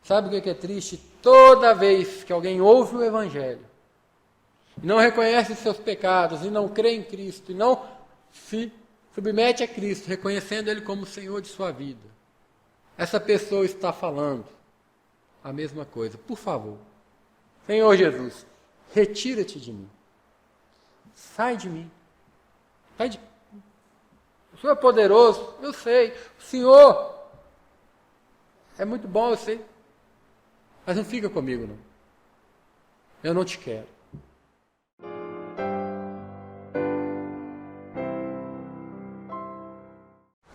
Sabe o que é triste? Toda vez que alguém ouve o Evangelho, e não reconhece os seus pecados, e não crê em Cristo, e não se submete a Cristo, reconhecendo Ele como o Senhor de sua vida, essa pessoa está falando a mesma coisa. Por favor, Senhor Jesus, retira-te de mim. Sai de mim. Sai de... O Senhor é poderoso, eu sei. O Senhor é muito bom, eu sei. Mas não fica comigo, não. Eu não te quero.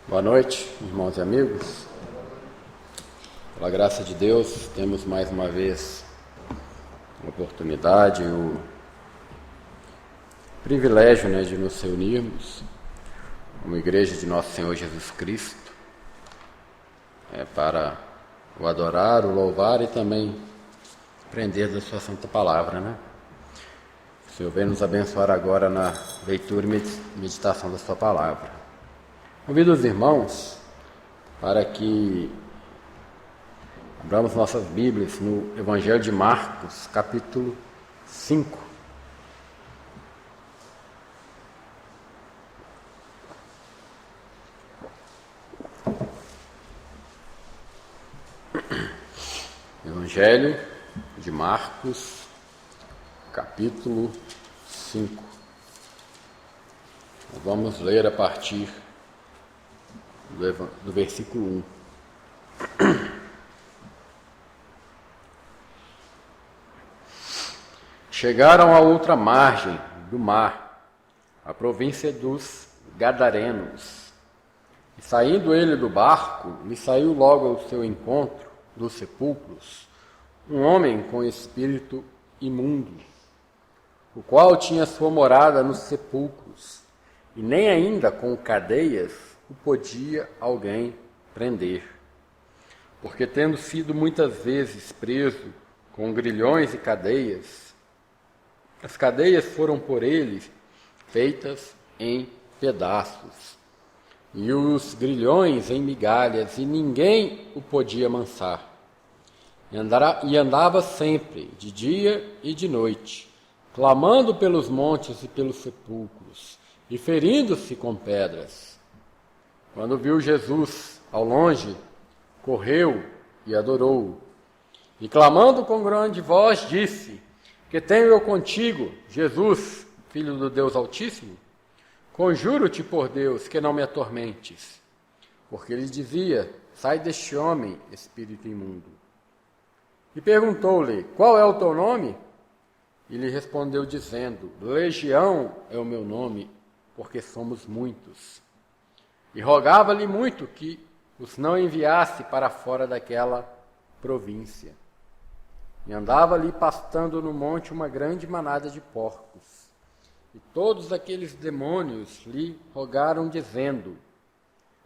Boa noite, irmãos e amigos. Pela graça de Deus, temos mais uma vez a oportunidade, o privilégio, de nos reunirmos como igreja de Nosso Senhor Jesus Cristo, para o adorar, o louvar e também aprender da sua santa palavra, O Senhor vem nos abençoar agora na leitura e meditação da sua palavra. Convido os irmãos para que abramos nossas Bíblias no Evangelho de Marcos, capítulo 5. Evangelho de Marcos, capítulo 5. Vamos ler a partir do versículo 1. Chegaram à outra margem do mar, a província dos Gadarenos. E saindo ele do barco, lhe saiu logo ao seu encontro dos sepulcros um homem com espírito imundo, o qual tinha sua morada nos sepulcros, e nem ainda com cadeias o podia alguém prender, porque tendo sido muitas vezes preso com grilhões e cadeias, as cadeias foram por ele feitas em pedaços, e os grilhões em migalhas, e ninguém o podia amansar. E andava sempre, de dia e de noite, clamando pelos montes e pelos sepulcros, e ferindo-se com pedras. Quando viu Jesus ao longe, correu e adorou-o. E clamando com grande voz, disse: Que tenho eu contigo, Jesus, Filho do Deus Altíssimo? Conjuro-te por Deus que não me atormentes. Porque ele dizia: Sai deste homem, espírito imundo. E perguntou-lhe: Qual é o teu nome? E lhe respondeu dizendo: Legião é o meu nome, porque somos muitos. E rogava-lhe muito que os não enviasse para fora daquela província. E andava ali pastando no monte uma grande manada de porcos. E todos aqueles demônios lhe rogaram, dizendo: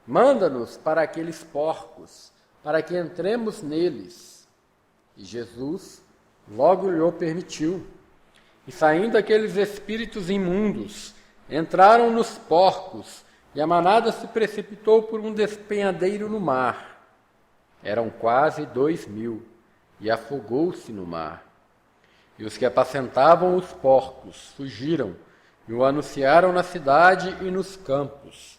Manda-nos para aqueles porcos, para que entremos neles. E Jesus logo lhe o permitiu. E saindo aqueles espíritos imundos, entraram nos porcos, e a manada se precipitou por um despenhadeiro no mar. Eram quase 2.000, e afogou-se no mar. E os que apacentavam os porcos fugiram, e o anunciaram na cidade e nos campos.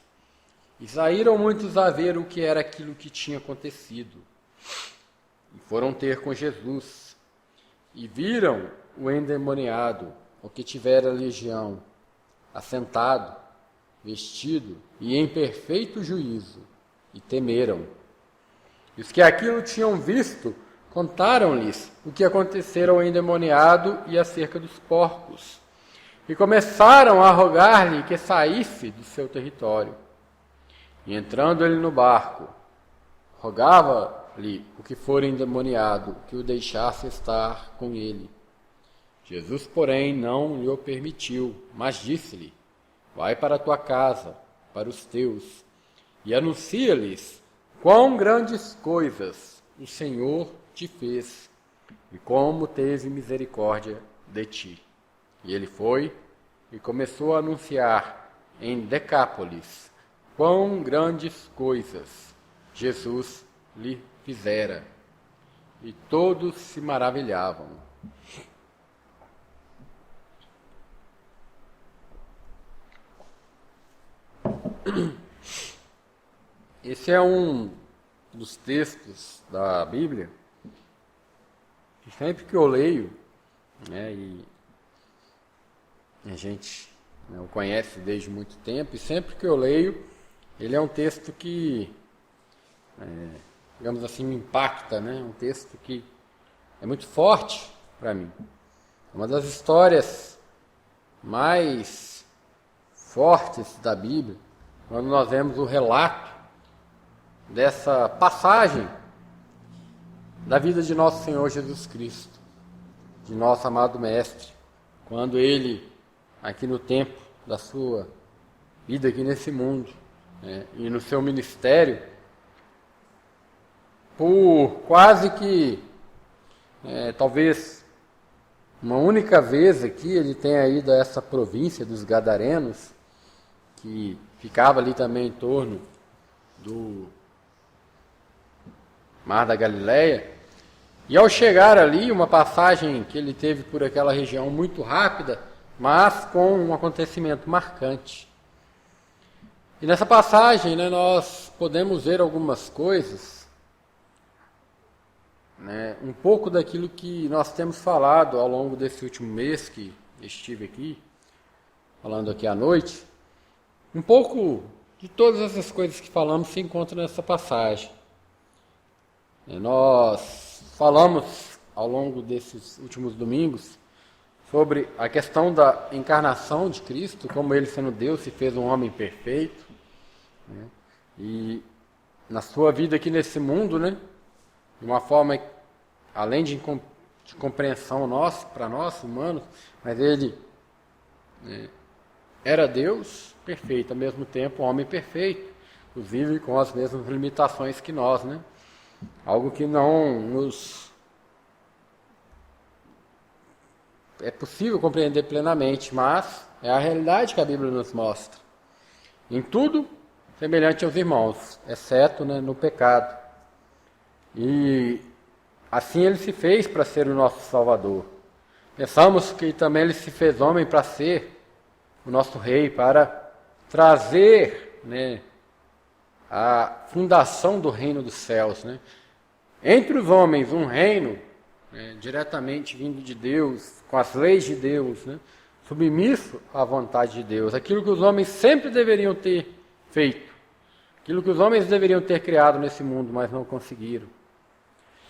E saíram muitos a ver o que era aquilo que tinha acontecido. E foram ter com Jesus, e viram o endemoniado, o que tivera legião, assentado, vestido e em perfeito juízo, e temeram. E os que aquilo tinham visto, contaram-lhes o que acontecera ao endemoniado e acerca dos porcos, e começaram a rogar-lhe que saísse do seu território. E entrando ele no barco, rogava-lhe o que fora endemoniado que o deixasse estar com ele. Jesus, porém, não lhe o permitiu, mas disse-lhe: Vai para a tua casa, para os teus, e anuncia-lhes quão grandes coisas o Senhor te fez, e como teve misericórdia de ti. E ele foi e começou a anunciar em Decápolis quão grandes coisas Jesus lhe fizera. e todos se maravilhavam. Esse é um dos textos da Bíblia que sempre que eu leio, né, e a gente, né, o conhece desde muito tempo, e sempre que eu leio, ele é um texto que, digamos assim, me impacta, né? Um texto que é muito forte para mim. Uma das histórias mais fortes da Bíblia, quando nós vemos o relato dessa passagem da vida de nosso Senhor Jesus Cristo, de nosso amado Mestre, quando ele, aqui no tempo da sua vida aqui nesse mundo, né, e no seu ministério, por quase que, talvez, uma única vez aqui, ele tenha ido a essa província dos Gadarenos, que ficava ali também em torno do Mar da Galileia, e ao chegar ali, uma passagem que ele teve por aquela região muito rápida, mas com um acontecimento marcante. E nessa passagem, né, nós podemos ver algumas coisas, né, um pouco daquilo que nós temos falado ao longo desse último mês que estive aqui, falando aqui à noite. Um pouco de todas essas coisas que falamos se encontram nessa passagem. Nós falamos ao longo desses últimos domingos sobre a questão da encarnação de Cristo, como ele sendo Deus se fez um homem perfeito, né? E na sua vida aqui nesse mundo, né, de uma forma, além de compreensão nossa, para nós humanos, mas ele, né, era Deus perfeito, ao mesmo tempo homem perfeito, inclusive com as mesmas limitações que nós, né? Algo que não nos é possível compreender plenamente, mas é a realidade que a Bíblia nos mostra. Em tudo, semelhante aos irmãos, exceto, né, no pecado. E assim ele se fez para ser o nosso Salvador. Pensamos que também ele se fez homem para ser o nosso Rei, para trazer, né, a fundação do reino dos céus, né? Entre os homens, um reino, né, diretamente vindo de Deus, com as leis de Deus, né, submisso à vontade de Deus, aquilo que os homens sempre deveriam ter feito, aquilo que os homens deveriam ter criado nesse mundo, mas não conseguiram.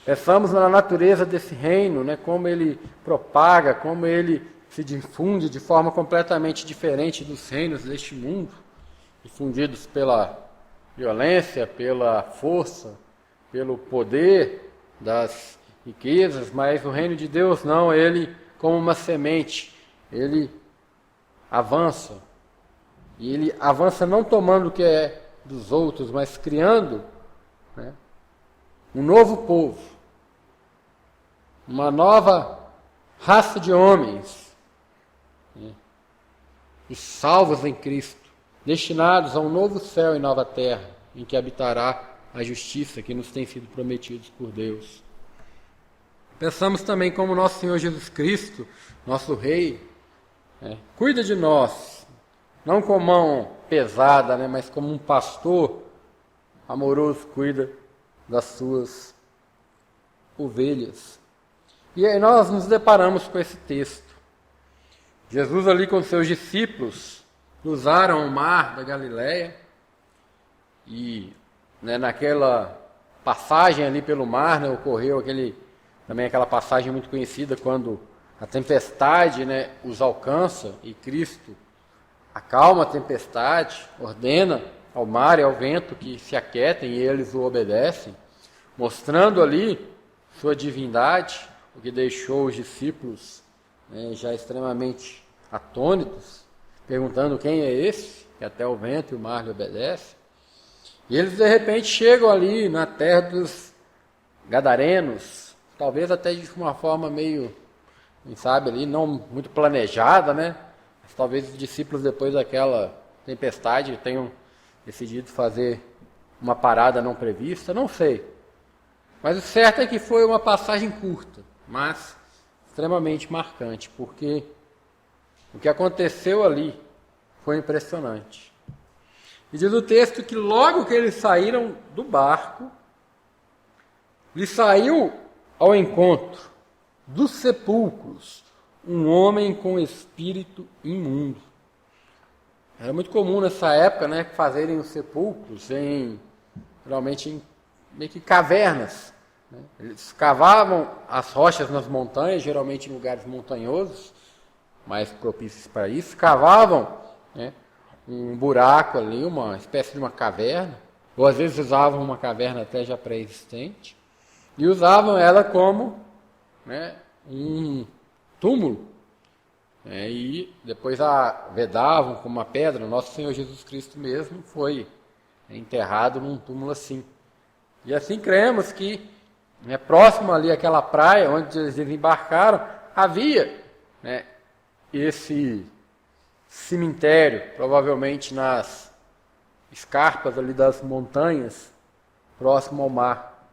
Pensamos na natureza desse reino, né, como ele propaga, como ele se difunde de forma completamente diferente dos reinos deste mundo, difundidos pela violência, pela força, pelo poder das riquezas, mas o reino de Deus não, ele como uma semente, ele avança, e ele avança não tomando o que é dos outros, mas criando, né, um novo povo, uma nova raça de homens, né, e salvos em Cristo, destinados a um novo céu e nova terra, em que habitará a justiça que nos tem sido prometidos por Deus. Pensamos também como nosso Senhor Jesus Cristo, nosso Rei, cuida de nós, não com mão pesada, né, mas como um pastor amoroso cuida das suas ovelhas. E aí nós nos deparamos com esse texto. Jesus ali com seus discípulos cruzaram o mar da Galileia e, né, naquela passagem ali pelo mar, né, ocorreu também aquela passagem muito conhecida quando a tempestade, né, os alcança e Cristo acalma a tempestade, ordena ao mar e ao vento que se aquietem e eles o obedecem, mostrando ali sua divindade, o que deixou os discípulos, né, já extremamente atônitos, perguntando quem é esse, que até o vento e o mar lhe obedecem. E eles de repente chegam ali na terra dos Gadarenos, talvez até de uma forma meio, quem sabe ali, não muito planejada, né? Mas talvez os discípulos depois daquela tempestade tenham decidido fazer uma parada não prevista, não sei. Mas o certo é que foi uma passagem curta, mas extremamente marcante, porque o que aconteceu ali foi impressionante. E diz o texto que logo que eles saíram do barco, lhe saiu ao encontro dos sepulcros um homem com espírito imundo. Era muito comum nessa época, né, fazerem os sepulcros geralmente em meio que cavernas. Né? Eles cavavam as rochas nas montanhas, geralmente em lugares montanhosos, mais propícios para isso, cavavam, né, um buraco ali, uma espécie de uma caverna, ou às vezes usavam uma caverna até já pré-existente, e usavam ela como, né, um túmulo, e depois a vedavam com uma pedra. Nosso Senhor Jesus Cristo mesmo foi enterrado num túmulo assim. E assim cremos que, próximo ali àquela praia onde eles desembarcaram, havia, né, esse cemitério, provavelmente nas escarpas ali das montanhas, próximo ao mar.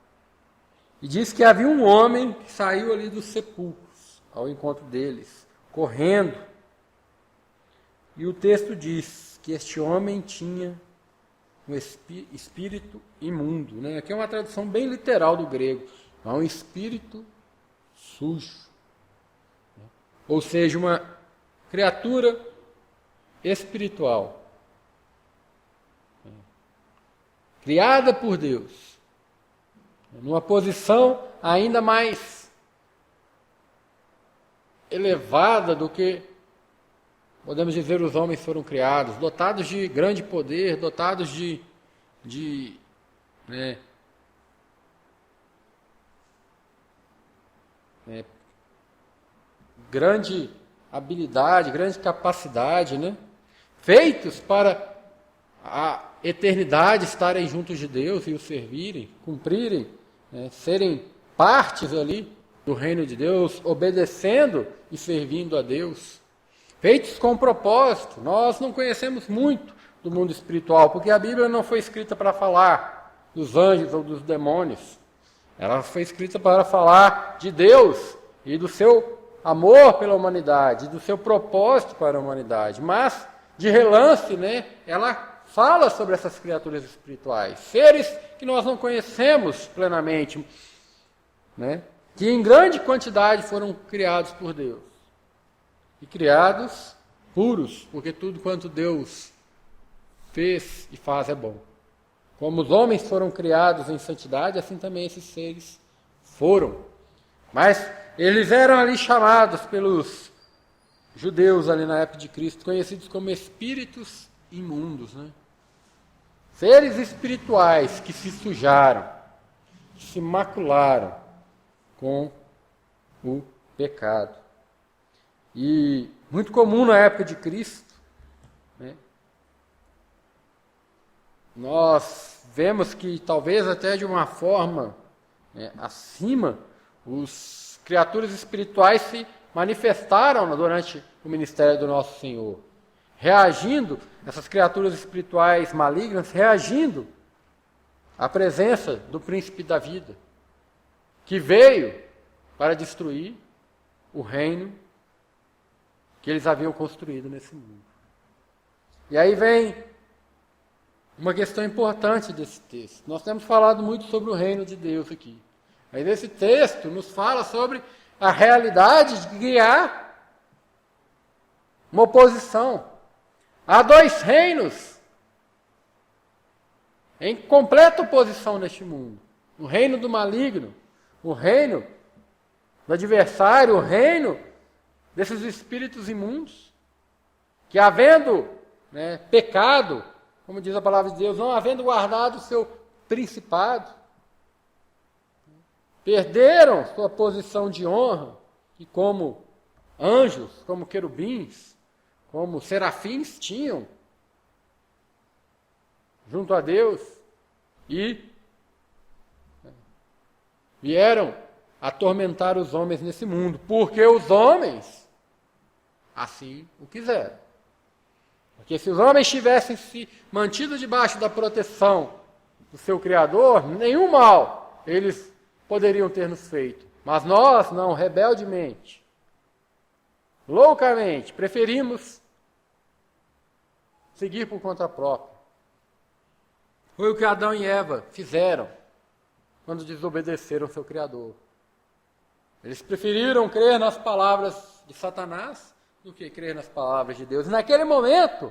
E diz que havia um homem que saiu ali dos sepulcros, ao encontro deles, correndo. E o texto diz que este homem tinha um espírito imundo. Né? Aqui é uma tradução bem literal do grego. É um espírito sujo. Ou seja, uma criatura espiritual. Criada por Deus. Numa posição ainda mais elevada do que, podemos dizer, os homens foram criados, dotados de grande poder, dotados de grande habilidade, grande capacidade, né? Feitos para a eternidade estarem juntos de Deus e o servirem, cumprirem, serem partes ali do reino de Deus, obedecendo e servindo a Deus. Feitos com propósito. Nós não conhecemos muito do mundo espiritual, porque a Bíblia não foi escrita para falar dos anjos ou dos demônios. Ela foi escrita para falar de Deus e do seu amor pela humanidade, do seu propósito para a humanidade. Mas, de relance, né, ela fala sobre essas criaturas espirituais, seres que nós não conhecemos plenamente, né, que em grande quantidade foram criados por Deus. E criados puros, porque tudo quanto Deus fez e faz é bom. Como os homens foram criados em santidade, assim também esses seres foram. Mas eles eram ali chamados pelos judeus ali na época de Cristo, conhecidos como espíritos imundos, né? Seres espirituais que se sujaram, que se macularam com o pecado. E muito comum na época de Cristo, né? Nós vemos que talvez até de uma forma, né, acima, os criaturas espirituais se manifestaram durante o ministério do nosso Senhor, reagindo, essas criaturas espirituais malignas, reagindo à presença do príncipe da vida, que veio para destruir o reino que eles haviam construído nesse mundo. E aí vem uma questão importante desse texto. Nós temos falado muito sobre o reino de Deus aqui. Mas esse texto nos fala sobre a realidade de que há uma oposição. Há dois reinos em completa oposição neste mundo. O reino do maligno, o reino do adversário, o reino desses espíritos imundos, que havendo, né, pecado, como diz a palavra de Deus, não havendo guardado o seu principado, perderam sua posição de honra, e como anjos, como querubins, como serafins tinham junto a Deus, e vieram atormentar os homens nesse mundo, porque os homens assim o quiseram. Porque se os homens tivessem se mantido debaixo da proteção do seu Criador, nenhum mal eles poderiam ter nos feito. Mas nós, não, rebeldemente, loucamente, preferimos seguir por conta própria. Foi o que Adão e Eva fizeram quando desobedeceram seu Criador. Eles preferiram crer nas palavras de Satanás do que crer nas palavras de Deus. E naquele momento,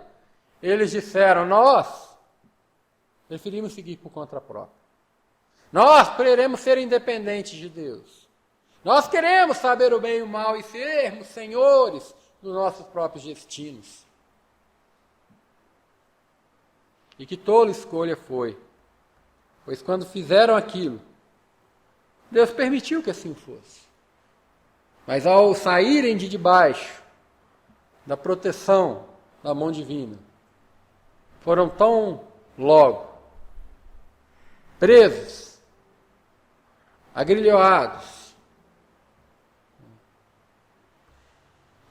eles disseram, nós preferimos seguir por conta própria. Nós queremos ser independentes de Deus. Nós queremos saber o bem e o mal e sermos senhores dos nossos próprios destinos. E que tola escolha foi. Pois quando fizeram aquilo, Deus permitiu que assim fosse. Mas ao saírem de debaixo da proteção da mão divina, foram tão logo presos, agrilhoados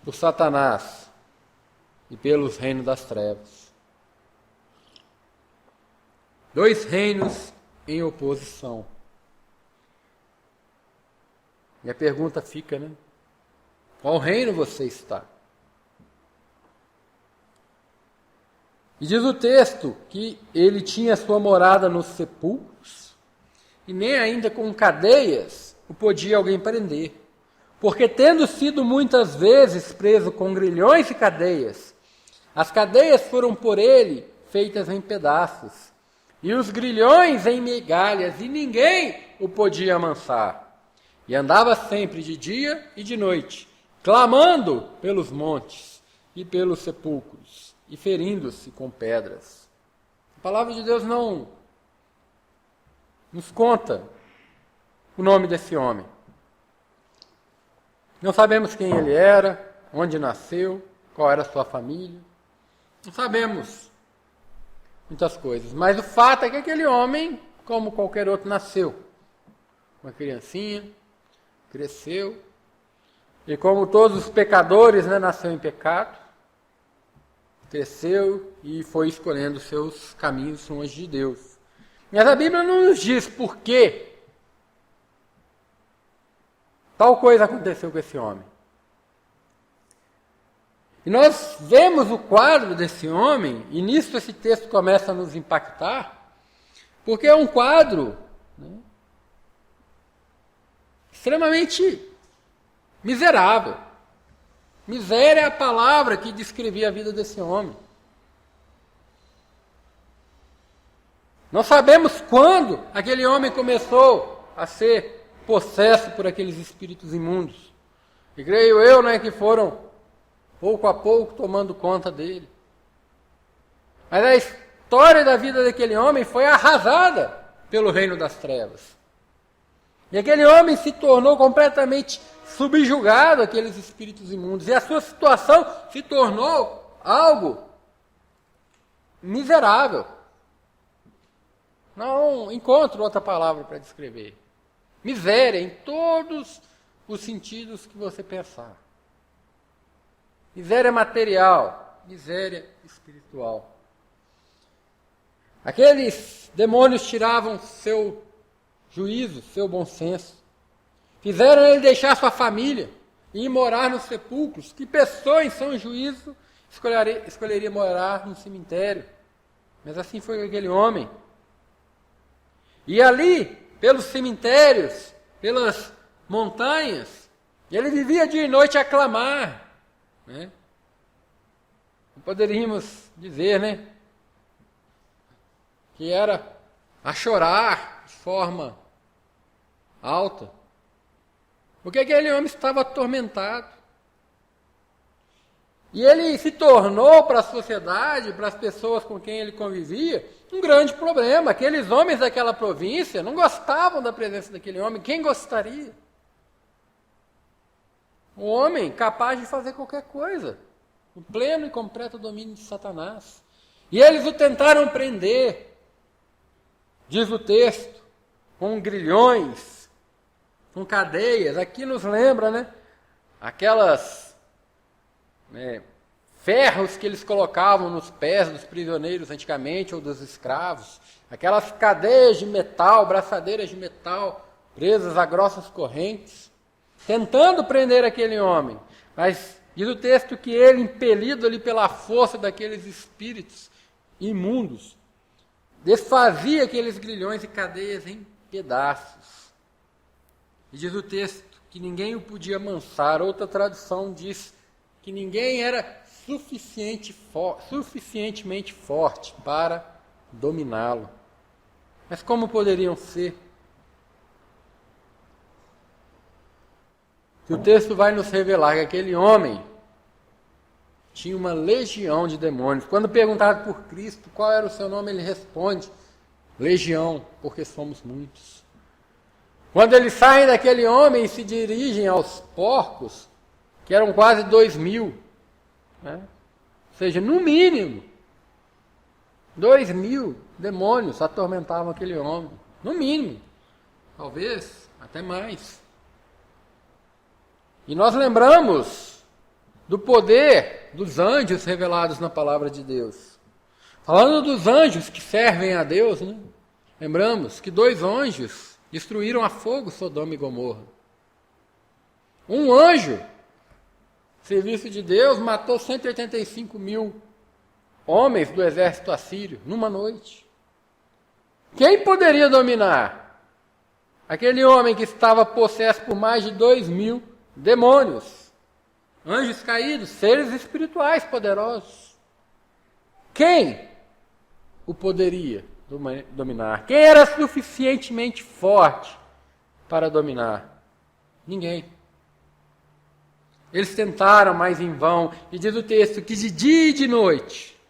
por Satanás e pelos reinos das trevas. Dois reinos em oposição. E a pergunta fica, né? Qual reino você está? E diz o texto que ele tinha sua morada nos sepulcros, e nem ainda com cadeias o podia alguém prender. Porque tendo sido muitas vezes preso com grilhões e cadeias, as cadeias foram por ele feitas em pedaços, e os grilhões em migalhas, e ninguém o podia amansar. E andava sempre de dia e de noite, clamando pelos montes e pelos sepulcros, e ferindo-se com pedras. A palavra de Deus não nos conta o nome desse homem. Não sabemos quem ele era, onde nasceu, qual era a sua família. Não sabemos muitas coisas, mas o fato é que aquele homem, como qualquer outro, nasceu. Uma criancinha, cresceu, e como todos os pecadores, né, nasceu em pecado, cresceu e foi escolhendo seus caminhos longe de Deus. Mas a Bíblia não nos diz por que tal coisa aconteceu com esse homem. E nós vemos o quadro desse homem, e nisso esse texto começa a nos impactar, porque é um quadro, né, extremamente miserável. Miséria é a palavra que descrevia a vida desse homem. Nós sabemos quando aquele homem começou a ser possesso por aqueles espíritos imundos. E creio eu, né, que foram pouco a pouco tomando conta dele. Mas a história da vida daquele homem foi arrasada pelo reino das trevas. E aquele homem se tornou completamente subjugado àqueles espíritos imundos. E a sua situação se tornou algo miserável. Não encontro outra palavra para descrever. Miséria em todos os sentidos que você pensar. Miséria material, miséria espiritual. Aqueles demônios tiravam seu juízo, seu bom senso. Fizeram ele deixar sua família e ir morar nos sepulcros. Que pessoa em são juízo escolheria morar num cemitério? Mas assim foi aquele homem. E ali, pelos cemitérios, pelas montanhas, ele vivia dia e noite a clamar, né? Poderíamos dizer, né, que era a chorar de forma alta, porque aquele homem estava atormentado. E ele se tornou para a sociedade, para as pessoas com quem ele convivia, um grande problema. Aqueles homens daquela província não gostavam da presença daquele homem. Quem gostaria? Um homem capaz de fazer qualquer coisa, no pleno e completo domínio de Satanás. E eles o tentaram prender, diz o texto, com grilhões, com cadeias. Aqui nos lembra, né, aquelas ferros que eles colocavam nos pés dos prisioneiros antigamente, ou dos escravos, aquelas cadeias de metal, braçadeiras de metal, presas a grossas correntes, tentando prender aquele homem. Mas diz o texto que ele, impelido ali pela força daqueles espíritos imundos, desfazia aqueles grilhões e cadeias em pedaços. E diz o texto que ninguém o podia amansar. Outra tradução diz que ninguém era suficientemente forte para dominá-lo. Mas como poderiam ser? Que o texto vai nos revelar que aquele homem tinha uma legião de demônios. Quando perguntado por Cristo qual era o seu nome, ele responde: legião, porque somos muitos. Quando eles saem daquele homem e se dirigem aos porcos, que eram quase 2.000, né? Ou seja, no mínimo, 2.000 demônios atormentavam aquele homem. No mínimo. Talvez até mais. E nós lembramos do poder dos anjos revelados na palavra de Deus. Falando dos anjos que servem a Deus, né? Lembramos que 2 anjos destruíram a fogo Sodoma e Gomorra. Um anjo, serviço de Deus, matou 185.000 homens do exército assírio numa noite. Quem poderia dominar? Aquele homem que estava possesso por mais de 2.000 demônios, anjos caídos, seres espirituais poderosos. Quem o poderia dominar? Quem era suficientemente forte para dominar? Ninguém. Eles tentaram, mas em vão. E diz o texto que de dia e de noite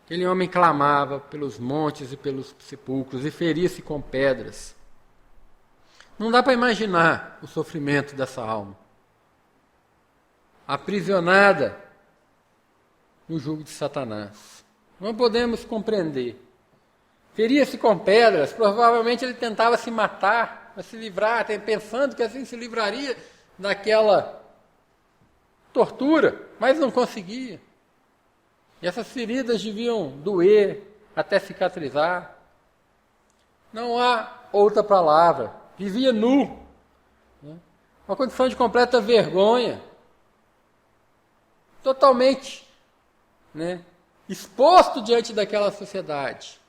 aquele homem clamava pelos montes e pelos sepulcros e feria-se com pedras. Não dá para imaginar o sofrimento dessa alma, aprisionada no jugo de Satanás. Não podemos compreender. Feria-se com pedras, provavelmente ele tentava se matar, para se livrar, pensando que assim se livraria daquela tortura, mas não conseguia. E essas feridas deviam doer até cicatrizar. Não há outra palavra. Vivia nu, né? Uma condição de completa vergonha, totalmente, né, exposto diante daquela sociedade.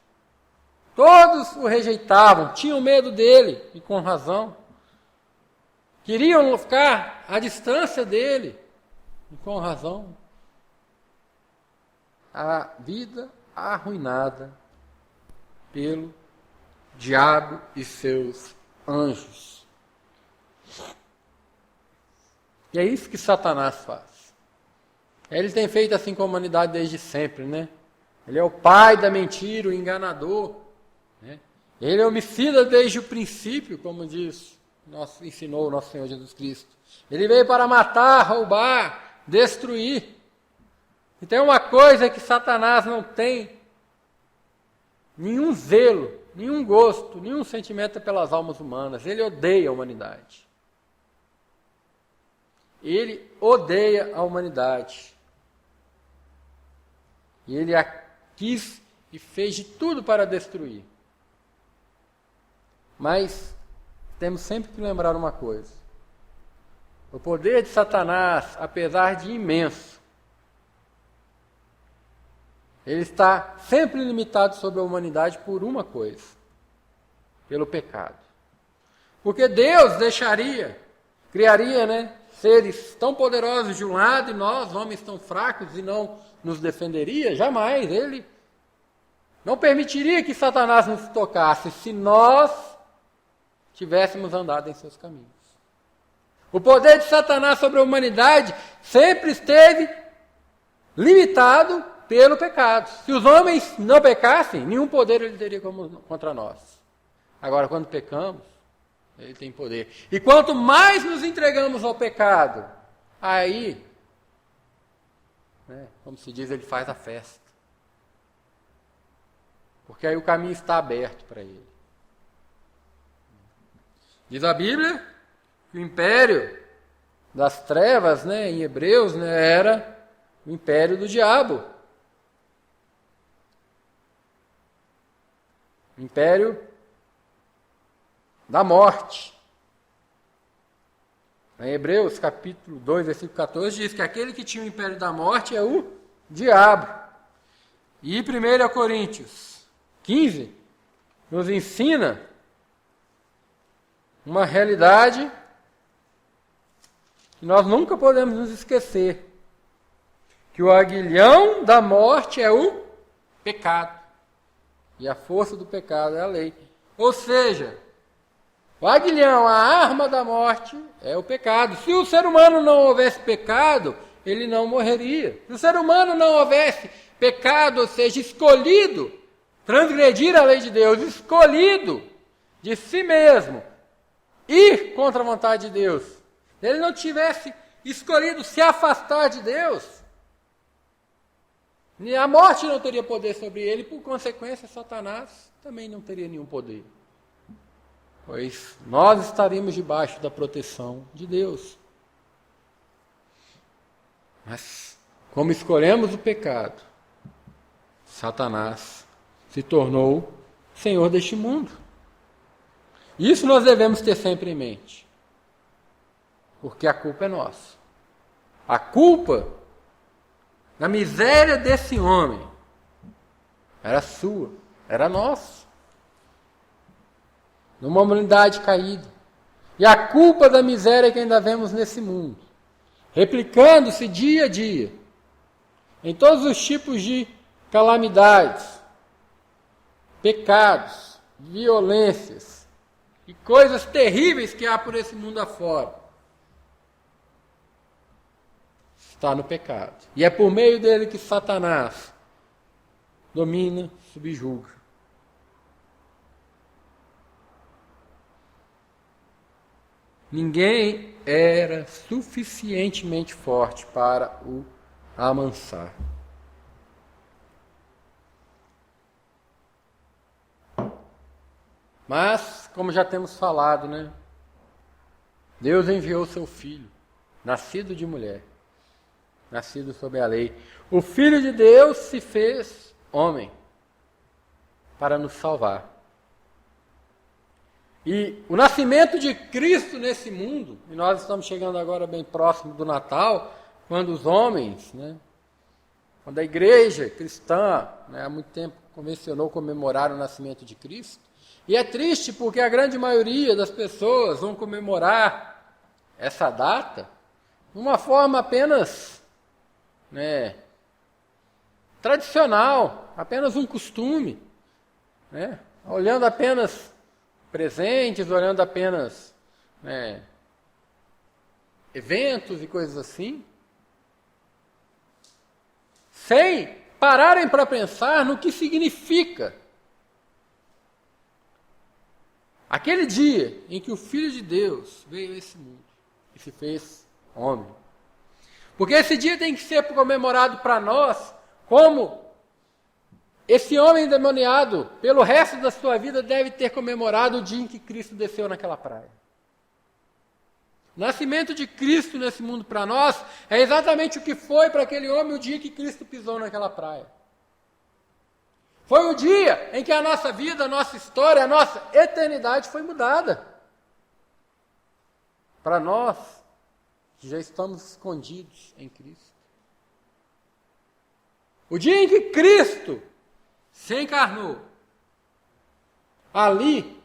Todos o rejeitavam, tinham medo dele, e com razão. Queriam ficar à distância dele, e com razão. A vida arruinada pelo diabo e seus anjos. E é isso que Satanás faz. Ele tem feito assim com a humanidade desde sempre, né? Ele é o pai da mentira, o enganador, né? Ele é homicida desde o princípio, como ensinou o nosso Senhor Jesus Cristo. Ele veio para matar, roubar, destruir. E tem uma coisa que Satanás não tem nenhum zelo, nenhum gosto, nenhum sentimento pelas almas humanas. Ele odeia a humanidade. Ele odeia a humanidade. E ele a quis e fez de tudo para destruir. Mas temos sempre que lembrar uma coisa. O poder de Satanás, apesar de imenso, ele está sempre limitado sobre a humanidade por uma coisa: pelo pecado. Porque Deus criaria, né, seres tão poderosos de um lado e nós, homens tão fracos, e não nos defenderia? Jamais. Ele não permitiria que Satanás nos tocasse se nós tivéssemos andado em seus caminhos. O poder de Satanás sobre a humanidade sempre esteve limitado pelo pecado. Se os homens não pecassem, nenhum poder ele teria contra nós. Agora, quando pecamos, ele tem poder. E quanto mais nos entregamos ao pecado, aí, né, como se diz, ele faz a festa. Porque aí o caminho está aberto para ele. Diz a Bíblia que o império das trevas, né, em Hebreus, né, era o império do diabo. Império da morte. Em Hebreus, capítulo 2, versículo 14, diz que aquele que tinha o império da morte é o diabo. E 1 Coríntios 15 nos ensina uma realidade que nós nunca podemos nos esquecer. Que o aguilhão da morte é o pecado. E a força do pecado é a lei. Ou seja, o aguilhão, a arma da morte, é o pecado. Se o ser humano não houvesse pecado, ele não morreria. Se o ser humano não houvesse pecado, ou seja, escolhido, transgredir a lei de Deus, escolhido de si mesmo, ir contra a vontade de Deus, se ele não tivesse escolhido se afastar de Deus, a morte não teria poder sobre ele, por consequência, Satanás também não teria nenhum poder. Pois nós estaríamos debaixo da proteção de Deus. Mas, como escolhemos o pecado, Satanás se tornou senhor deste mundo. Isso nós devemos ter sempre em mente. Porque a culpa é nossa. A culpa na miséria desse homem era sua, era nossa. Numa humanidade caída. E a culpa da miséria que ainda vemos nesse mundo, replicando-se dia a dia, em todos os tipos de calamidades, pecados, violências e coisas terríveis que há por esse mundo afora, está no pecado. E é por meio dele que Satanás domina, subjuga. Ninguém era suficientemente forte para o amansar. Mas, como já temos falado, né? Deus enviou seu filho, nascido de mulher, nascido sob a lei. O Filho de Deus se fez homem para nos salvar. E o nascimento de Cristo nesse mundo, e nós estamos chegando agora bem próximo do Natal, quando os homens, quando a igreja cristã, há muito tempo convencionou comemorar o nascimento de Cristo. E é triste porque a grande maioria das pessoas vão comemorar essa data de uma forma apenas tradicional, apenas um costume, olhando apenas presentes, olhando apenas eventos e coisas assim, sem pararem para pensar no que significa aquele dia em que o Filho de Deus veio a esse mundo e se fez homem. Porque esse dia tem que ser comemorado para nós como esse homem endemoniado, pelo resto da sua vida, deve ter comemorado o dia em que Cristo desceu naquela praia. O nascimento de Cristo nesse mundo para nós é exatamente o que foi para aquele homem o dia que Cristo pisou naquela praia. Foi o dia em que a nossa vida, a nossa história, a nossa eternidade foi mudada. Para nós, que já estamos escondidos em Cristo. O dia em que Cristo se encarnou, ali,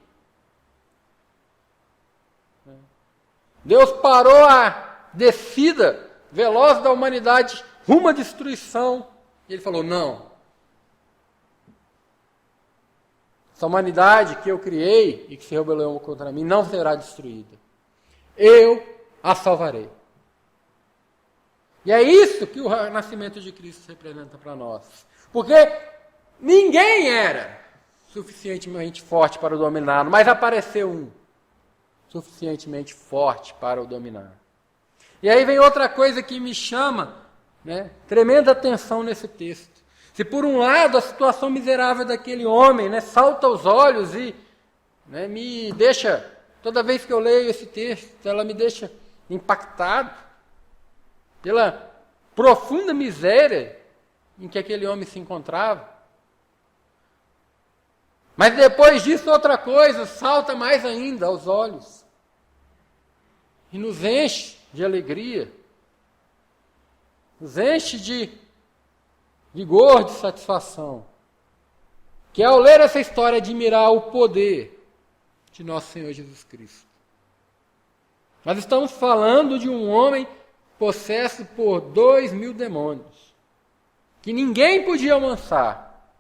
Deus parou a descida veloz da humanidade rumo à destruição. E ele falou, não. Essa humanidade que eu criei e que se rebelou contra mim não será destruída. Eu a salvarei. E é isso que o nascimento de Cristo representa para nós. Porque ninguém era suficientemente forte para o dominar, mas apareceu um suficientemente forte para o dominar. E aí vem outra coisa que me chama tremenda atenção nesse texto. Se por um lado a situação miserável daquele homem salta aos olhos e me deixa, toda vez que eu leio esse texto, ela me deixa impactado pela profunda miséria em que aquele homem se encontrava. Mas depois disso, outra coisa salta mais ainda aos olhos e nos enche de alegria, nos enche de vigor, de satisfação, que ao ler essa história, admirar o poder de nosso Senhor Jesus Cristo. Nós estamos falando de um homem possesso por 2.000 demônios, que ninguém podia amansar.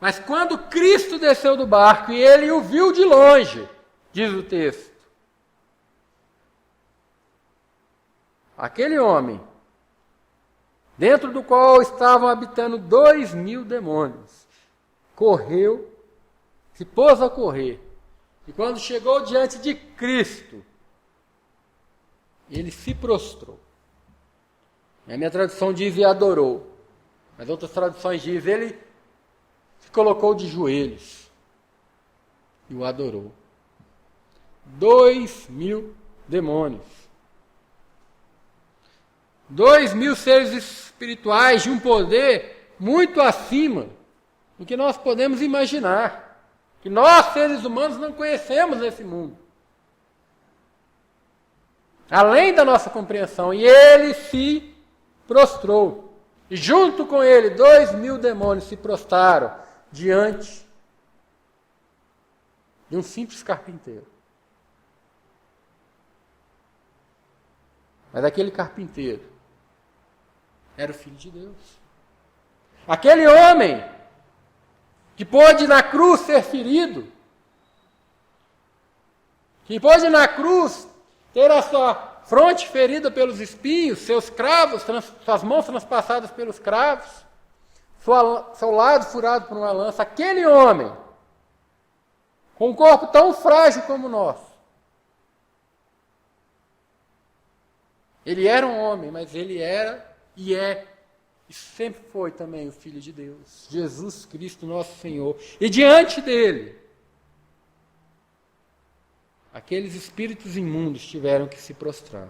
Mas quando Cristo desceu do barco e ele o viu de longe, diz o texto, aquele homem, dentro do qual estavam habitando 2.000 demônios, correu, se pôs a correr. E quando chegou diante de Cristo, ele se prostrou. A minha tradução diz e adorou. Mas outras traduções dizem, ele se colocou de joelhos e o adorou. 2.000 demônios. 2.000 seres espirituais de um poder muito acima do que nós podemos imaginar. Que nós, seres humanos, não conhecemos nesse mundo. Além da nossa compreensão. E ele se prostrou. E junto com ele, 2.000 demônios se prostraram diante de um simples carpinteiro. Mas aquele carpinteiro era o Filho de Deus. Aquele homem que pôde na cruz ser ferido, que pôde na cruz ter a sua fronte ferida pelos espinhos, seus cravos, suas mãos transpassadas pelos cravos, seu lado furado por uma lança, aquele homem, com um corpo tão frágil como o nosso, ele era um homem, mas ele era e é, e sempre foi também o Filho de Deus, Jesus Cristo, nosso Senhor. E diante dele, aqueles espíritos imundos tiveram que se prostrar.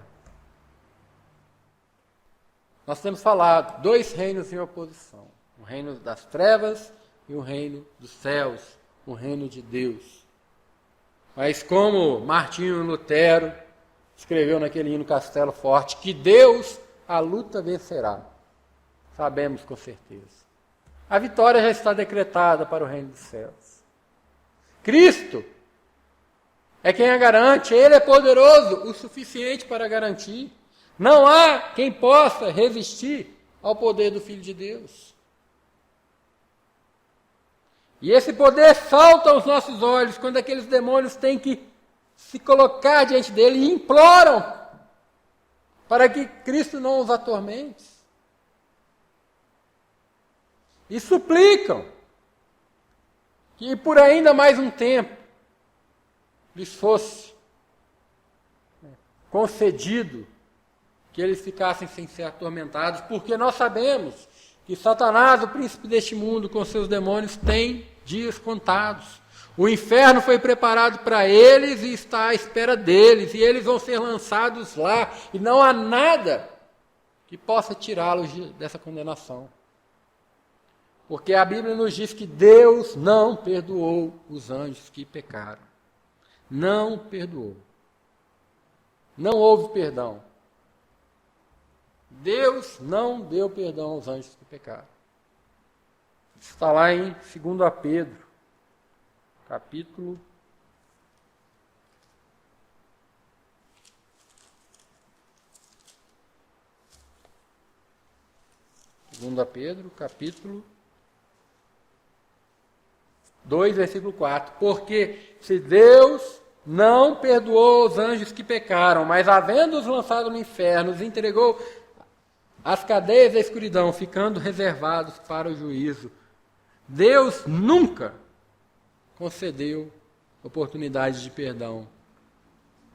Nós temos falado, 2 reinos em oposição. O reino das trevas e o reino dos céus, o reino de Deus. Mas como Martinho Lutero escreveu naquele hino Castelo Forte, que Deus a luta vencerá. Sabemos com certeza. A vitória já está decretada para o reino dos céus. Cristo é quem a garante, ele é poderoso o suficiente para garantir. Não há quem possa resistir ao poder do Filho de Deus. E esse poder salta aos nossos olhos quando aqueles demônios têm que se colocar diante dele e imploram para que Cristo não os atormente. E suplicam que por ainda mais um tempo lhes fosse concedido que eles ficassem sem ser atormentados, porque nós sabemos que Satanás, o príncipe deste mundo, com seus demônios, tem dias contados. O inferno foi preparado para eles e está à espera deles, e eles vão ser lançados lá, e não há nada que possa tirá-los dessa condenação. Porque a Bíblia nos diz que Deus não perdoou os anjos que pecaram. Não perdoou. Não houve perdão. Deus não deu perdão aos anjos que pecaram. Isso está lá em 2 Pedro, capítulo 2 Pedro, capítulo 2, versículo 4. Porque se Deus não perdoou os anjos que pecaram, mas havendo-os lançado no inferno, os entregou às cadeias da escuridão, ficando reservados para o juízo, Deus nunca concedeu oportunidade de perdão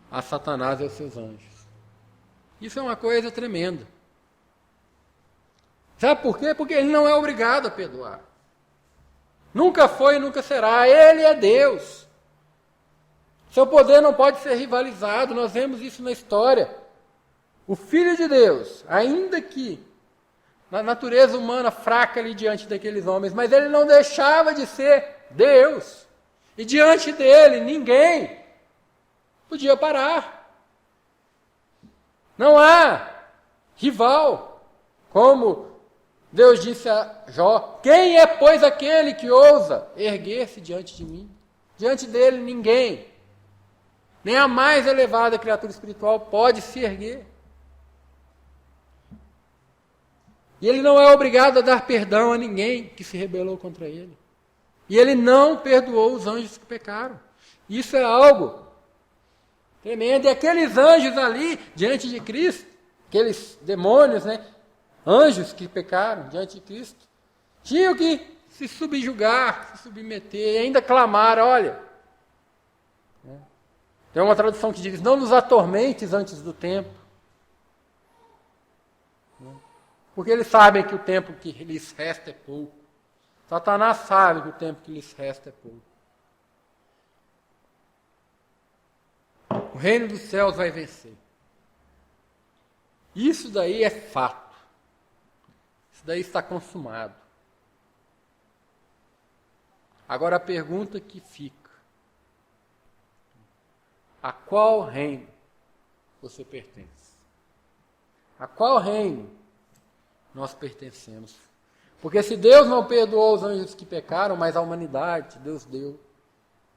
a Satanás e aos seus anjos. Isso é uma coisa tremenda. Sabe por quê? Porque ele não é obrigado a perdoar. Nunca foi e nunca será. Ele é Deus. Seu poder não pode ser rivalizado. Nós vemos isso na história. O Filho de Deus, ainda que na natureza humana fraca ali diante daqueles homens, mas ele não deixava de ser Deus. E diante dele, ninguém podia parar. Não há rival. Como Deus disse a Jó: quem é, pois, aquele que ousa erguer-se diante de mim? Diante dele, ninguém. Nem a mais elevada criatura espiritual pode se erguer. E ele não é obrigado a dar perdão a ninguém que se rebelou contra ele. E ele não perdoou os anjos que pecaram. Isso é algo tremendo. E aqueles anjos ali, diante de Cristo, aqueles demônios, anjos que pecaram diante de Cristo, tinham que se subjugar, se submeter, e ainda clamar: olha. Tem uma tradução que diz: não nos atormentes antes do tempo. Porque eles sabem que o tempo que lhes resta é pouco. Satanás sabe que o tempo que lhes resta é pouco. O reino dos céus vai vencer. Isso daí é fato. Isso daí está consumado. Agora a pergunta que fica: a qual reino você pertence? A qual reino nós pertencemos? Porque se Deus não perdoou os anjos que pecaram, mas a humanidade, Deus deu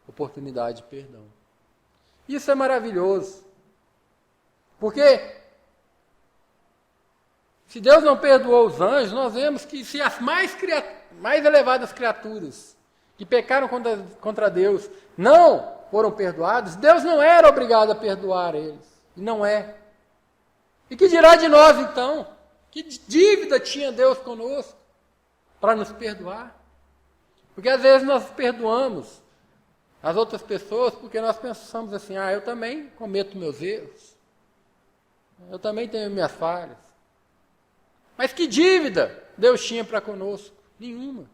oportunidade de perdão. Isso é maravilhoso. Porque se Deus não perdoou os anjos, nós vemos que se as mais elevadas criaturas que pecaram contra Deus não foram perdoados, Deus não era obrigado a perdoar eles. E não é. E que dirá de nós, então? Que dívida tinha Deus conosco para nos perdoar? Porque às vezes nós perdoamos as outras pessoas porque nós pensamos assim: eu também cometo meus erros. Eu também tenho minhas falhas. Mas que dívida Deus tinha para conosco? Nenhuma.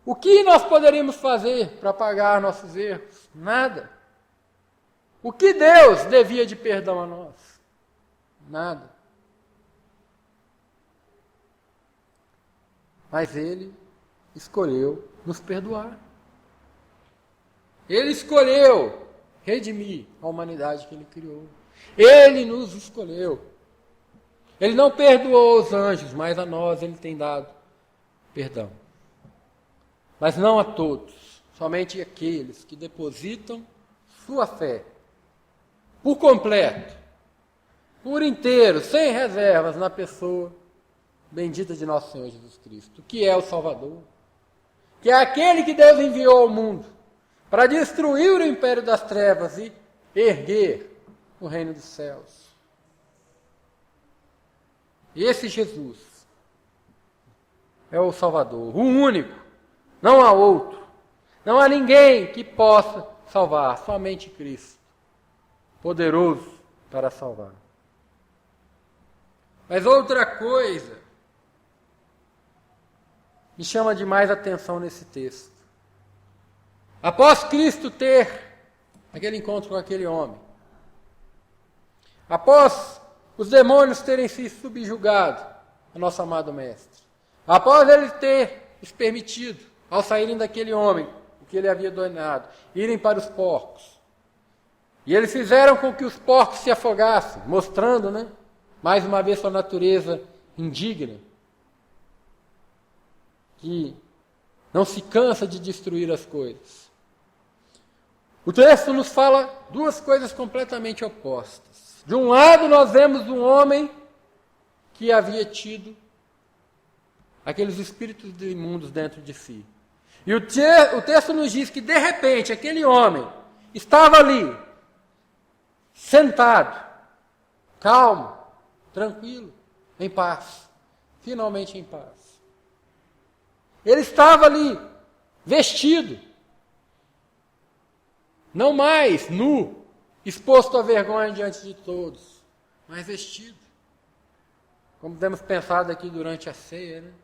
O que nós poderíamos fazer para pagar nossos erros? Nada. O que Deus devia de perdão a nós? Nada. Mas Ele escolheu nos perdoar. Ele escolheu redimir a humanidade que Ele criou. Ele nos escolheu. Ele não perdoou os anjos, mas a nós Ele tem dado perdão. Mas não a todos, somente aqueles que depositam sua fé por completo, por inteiro, sem reservas, na pessoa bendita de nosso Senhor Jesus Cristo, que é o Salvador, que é aquele que Deus enviou ao mundo para destruir o império das trevas e erguer o reino dos céus. Esse Jesus é o Salvador, o único, não há outro, não há ninguém que possa salvar, somente Cristo, poderoso para salvar. Mas outra coisa me chama demais atenção nesse texto. Após Cristo ter aquele encontro com aquele homem, após os demônios terem se subjugado ao nosso amado Mestre, após ele ter lhes permitido, ao saírem daquele homem, o que ele havia donado, irem para os porcos, e eles fizeram com que os porcos se afogassem, mostrando, mais uma vez sua natureza indigna, que não se cansa de destruir as coisas. O texto nos fala duas coisas completamente opostas. De um lado, nós vemos um homem que havia tido aqueles espíritos imundos dentro de si. E o texto nos diz que, de repente, aquele homem estava ali, sentado, calmo, tranquilo, em paz, finalmente em paz. Ele estava ali, vestido, não mais nu, exposto à vergonha diante de todos, mas vestido. Como temos pensado aqui durante a ceia,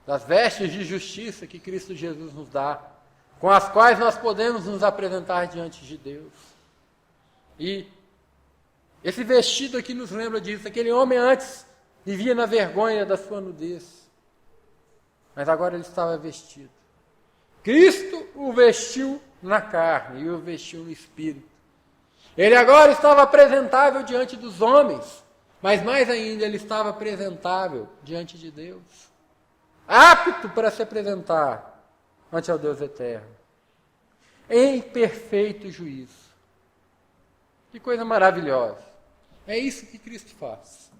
das vestes de justiça que Cristo Jesus nos dá, com as quais nós podemos nos apresentar diante de Deus. E esse vestido aqui nos lembra disso. Aquele homem antes vivia na vergonha da sua nudez, mas agora ele estava vestido. Cristo o vestiu na carne e o vestiu no espírito. Ele agora estava apresentável diante dos homens, mas mais ainda ele estava apresentável diante de Deus, apto para se apresentar ante ao Deus eterno, em perfeito juízo. Que coisa maravilhosa! É isso que Cristo faz.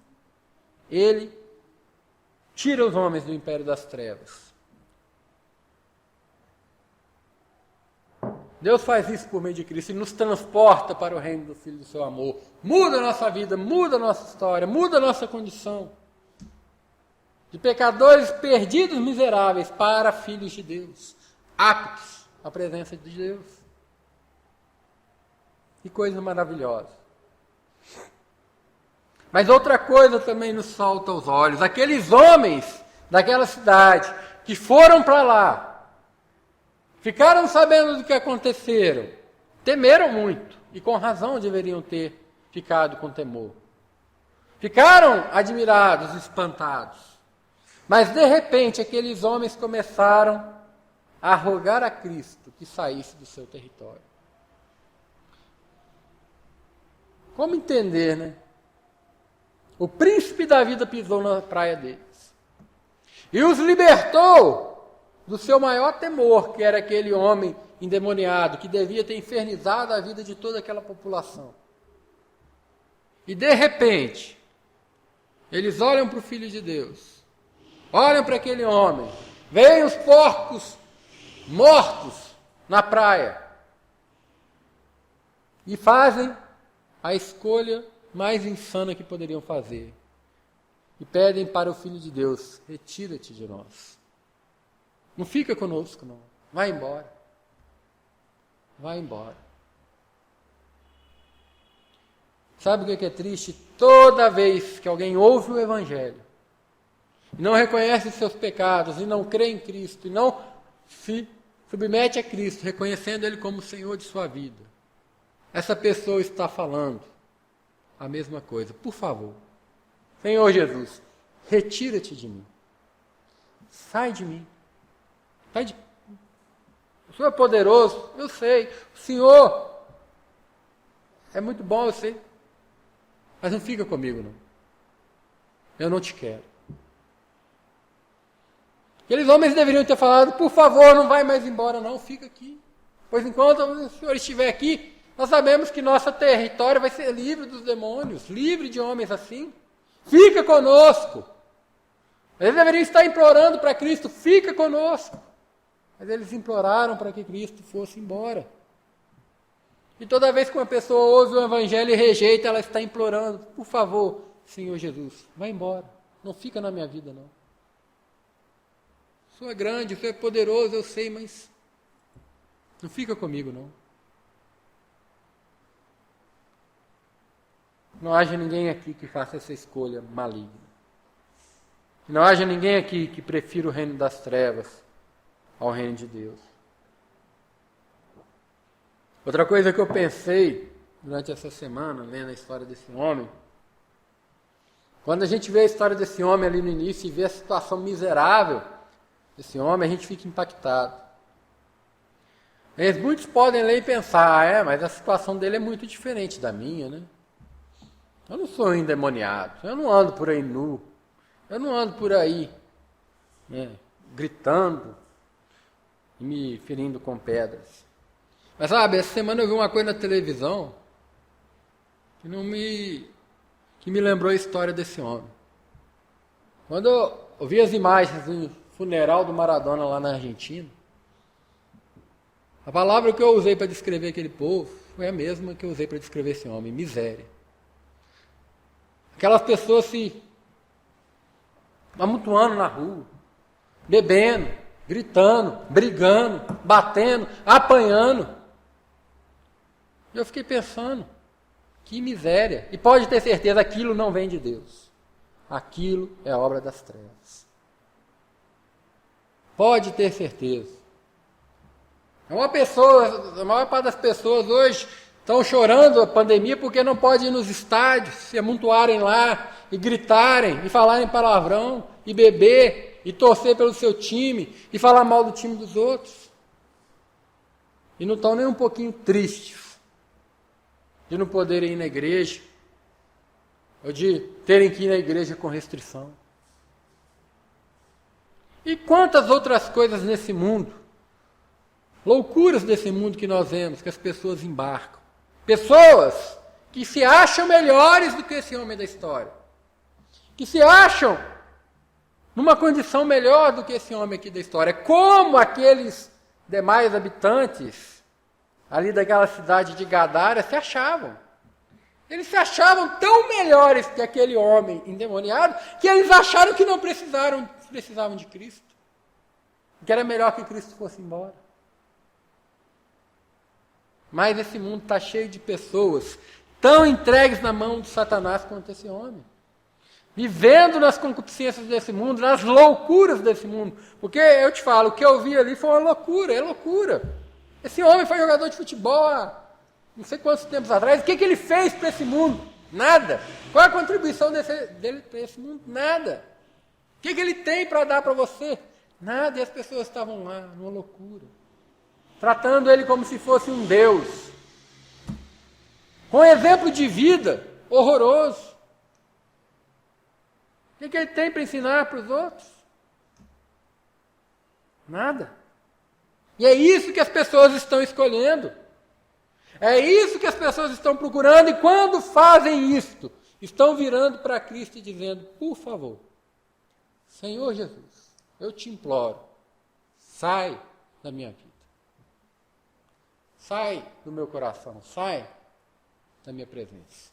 Ele tira os homens do império das trevas. Deus faz isso por meio de Cristo e nos transporta para o reino do Filho do seu amor. Muda a nossa vida, muda a nossa história, muda a nossa condição. De pecadores perdidos, miseráveis, para filhos de Deus, aptos à presença de Deus. Que coisa maravilhosa. Mas outra coisa também nos salta aos olhos. Aqueles homens daquela cidade que foram para lá, ficaram sabendo do que aconteceram, temeram muito, e com razão deveriam ter ficado com temor. Ficaram admirados, espantados. Mas de repente aqueles homens começaram a rogar a Cristo que saísse do seu território. Como entender, né? O príncipe da vida pisou na praia deles e os libertou do seu maior temor, que era aquele homem endemoniado, que devia ter infernizado a vida de toda aquela população. E de repente, eles olham para o Filho de Deus, olham para aquele homem, veem os porcos mortos na praia e fazem a escolha mais insana que poderiam fazer. E pedem para o Filho de Deus: retira-te de nós. Não fica conosco, não. Vai embora. Vai embora. Sabe o que é triste? Toda vez que alguém ouve o Evangelho e não reconhece os seus pecados, e não crê em Cristo, e não se submete a Cristo, reconhecendo Ele como Senhor de sua vida, essa pessoa está falando a mesma coisa. Por favor, Senhor Jesus, retira-te de mim. Sai de mim. Sai de... O Senhor é poderoso, eu sei. O Senhor é muito bom, eu sei. Mas não fica comigo, não. Eu não te quero. Aqueles homens deveriam ter falado: por favor, não vai mais embora, não. Fica aqui. Pois enquanto o Senhor estiver aqui, nós sabemos que nosso território vai ser livre dos demônios, livre de homens assim. Fica conosco. Eles deveriam estar implorando para Cristo: fica conosco. Mas eles imploraram para que Cristo fosse embora. E toda vez que uma pessoa ouve o Evangelho e rejeita, ela está implorando: por favor, Senhor Jesus, vai embora. Não fica na minha vida, não. O Senhor é grande, o Senhor é poderoso, eu sei, mas não fica comigo, não. Não haja ninguém aqui que faça essa escolha maligna. Não haja ninguém aqui que prefira o reino das trevas ao reino de Deus. Outra coisa que eu pensei durante essa semana, lendo a história desse homem, quando a gente vê a história desse homem ali no início e vê a situação miserável desse homem, a gente fica impactado. Muitos podem ler e pensar: mas a situação dele é muito diferente da minha, né? Eu não sou endemoniado, eu não ando por aí nu, eu não ando por aí gritando e me ferindo com pedras. Mas sabe, essa semana eu vi uma coisa na televisão que me lembrou a história desse homem. Quando eu vi as imagens do funeral do Maradona lá na Argentina, a palavra que eu usei para descrever aquele povo foi a mesma que eu usei para descrever esse homem: miséria. Aquelas pessoas se amontoando na rua, bebendo, gritando, brigando, batendo, apanhando. Eu fiquei pensando: que miséria. E pode ter certeza, aquilo não vem de Deus. Aquilo é obra das trevas. Pode ter certeza. A maior parte das pessoas hoje estão chorando a pandemia porque não podem ir nos estádios, se amontoarem lá e gritarem, e falarem palavrão, e beber, e torcer pelo seu time, e falar mal do time dos outros. e não estão nem um pouquinho tristes de não poderem ir na igreja, ou de terem que ir na igreja com restrição. E quantas outras coisas nesse mundo, loucuras desse mundo que nós vemos, que as pessoas embarcam. Pessoas que se acham melhores do que esse homem da história, que se acham numa condição melhor do que esse homem aqui da história, como aqueles demais habitantes ali daquela cidade de Gadara se achavam. Eles se achavam tão melhores que aquele homem endemoniado, que eles acharam que não precisavam de Cristo, que era melhor que Cristo fosse embora. Mas esse mundo está cheio de pessoas tão entregues na mão de Satanás quanto esse homem, vivendo nas concupiscências desse mundo, nas loucuras desse mundo. Porque eu te falo, o que eu vi ali foi uma loucura, é loucura. Esse homem foi jogador de futebol há não sei quantos tempos atrás. O que ele fez para esse mundo? Nada. Qual é a contribuição dele para esse mundo? Nada. O que ele tem para dar para você? Nada. E as pessoas estavam lá, numa loucura, tratando ele como se fosse um Deus, com um exemplo de vida horroroso. O que ele tem para ensinar para os outros? Nada. E é isso que as pessoas estão escolhendo. É isso que as pessoas estão procurando, e quando fazem isto, estão virando para Cristo e dizendo: por favor, Senhor Jesus, eu te imploro, sai da minha vida. Sai do meu coração, sai da minha presença.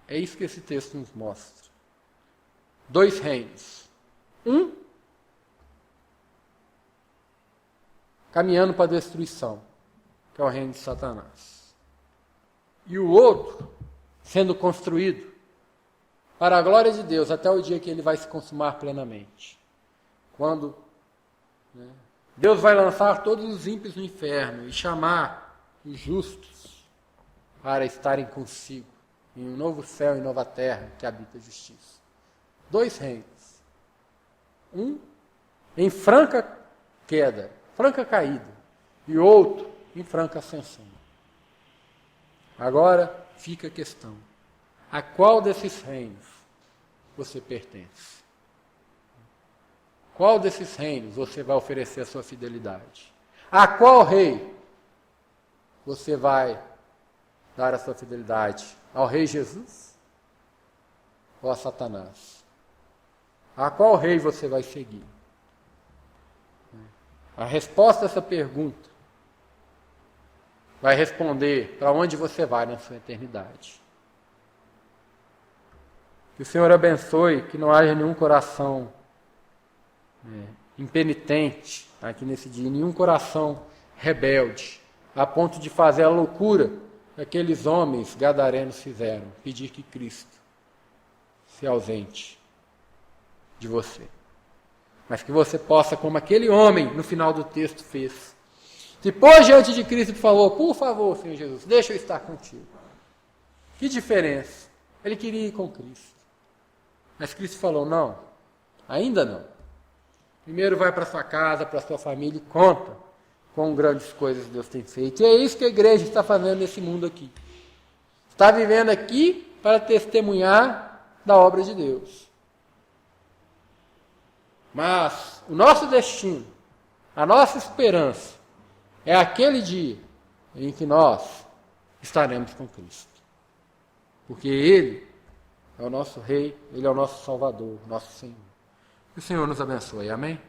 É isso que esse texto nos mostra. Dois reinos. Um caminhando para a destruição, que é o reino de Satanás. E o outro sendo construído para a glória de Deus, até o dia que ele vai se consumar plenamente. Quando Deus vai lançar todos os ímpios no inferno e chamar os justos para estarem consigo em um novo céu e nova terra que habita a justiça. Dois reinos. Um em franca queda, franca caída, e outro em franca ascensão. Agora fica a questão: a qual desses reinos você pertence? Qual desses reinos você vai oferecer a sua fidelidade? A qual rei você vai dar a sua fidelidade? Ao rei Jesus ou a Satanás? A qual rei você vai seguir? A resposta a essa pergunta vai responder para onde você vai na sua eternidade. Que o Senhor abençoe, que não haja nenhum coração impenitente aqui nesse dia, nenhum coração rebelde, a ponto de fazer a loucura que aqueles homens gadarenos fizeram, pedir que Cristo se ausente de você. Mas que você possa, como aquele homem no final do texto fez, se pôs diante de Cristo e falou: por favor, Senhor Jesus, deixa eu estar contigo. Que diferença? Ele queria ir com Cristo. Mas Cristo falou: não, ainda não. Primeiro vai para sua casa, para sua família e conta quão grandes coisas Deus tem feito. E é isso que a igreja está fazendo nesse mundo aqui. Está vivendo aqui para testemunhar da obra de Deus. Mas o nosso destino, a nossa esperança, é aquele dia em que nós estaremos com Cristo. Porque Ele é o nosso Rei, Ele é o nosso Salvador, nosso Senhor. Que o Senhor nos abençoe. Amém?